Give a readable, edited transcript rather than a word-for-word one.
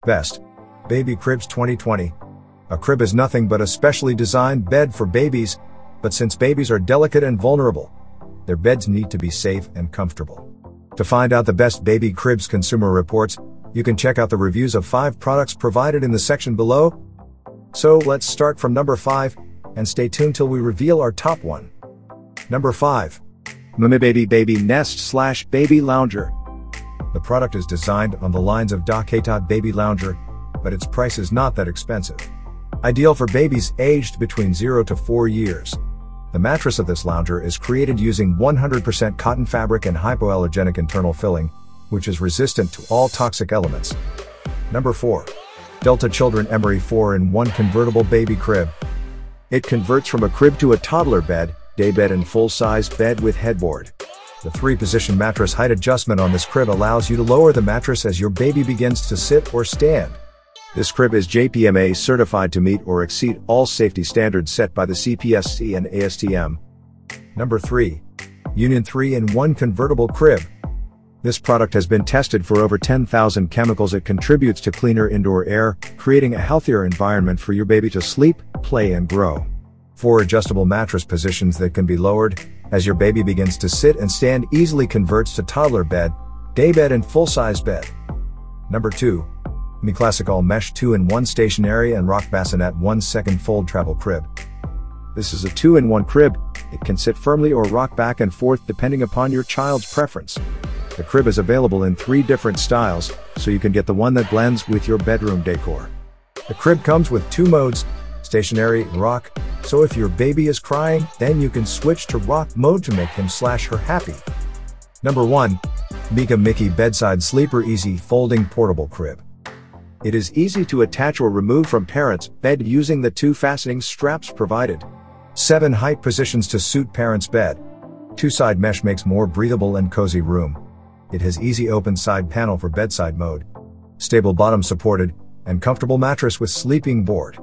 Best Baby Cribs 2020. A crib is nothing but a specially designed bed for babies, but since babies are delicate and vulnerable, their beds need to be safe and comfortable. To find out the best baby cribs consumer reports, you can check out the reviews of 5 products provided in the section below. So let's start from number 5, and stay tuned till we reveal our top one. Number 5. MimiBaby Baby Nest / Baby Lounger. The product is designed on the lines of Docketot Baby Lounger, but its price is not that expensive. Ideal for babies aged between 0 to 4 years. The mattress of this lounger is created using 100% cotton fabric and hypoallergenic internal filling, which is resistant to all toxic elements. Number 4. Delta Children Emery 4-in-1 Convertible Baby Crib. It converts from a crib to a toddler bed, daybed and full-size bed with headboard. The 3-position mattress height adjustment on this crib allows you to lower the mattress as your baby begins to sit or stand. This crib is JPMA certified to meet or exceed all safety standards set by the CPSC and ASTM. Number 3. Union 3-in-1 Convertible Crib. This product has been tested for over 10,000 chemicals. It contributes to cleaner indoor air, creating a healthier environment for your baby to sleep, play and grow. 4 adjustable mattress positions that can be lowered as your baby begins to sit and stand easily converts to toddler bed, daybed and full-size bed. Number 2. MiClassic All Mesh 2-in-1 Stationary and Rock Bassinet 1-second Fold Travel Crib. This is a 2-in-1 crib. It can sit firmly or rock back and forth depending upon your child's preference. The crib is available in 3 different styles, so you can get the one that blends with your bedroom decor. The crib comes with 2 modes, stationary and rock, so if your baby is crying, then you can switch to rock mode to make him / her happy. Number 1. Mika Mickey Bedside Sleeper Easy Folding Portable Crib. It is easy to attach or remove from parents' bed using the 2 fastening straps provided. 7 height positions to suit parents' bed. 2 side mesh makes more breathable and cozy room. It has easy open side panel for bedside mode. Stable bottom supported, and comfortable mattress with sleeping board.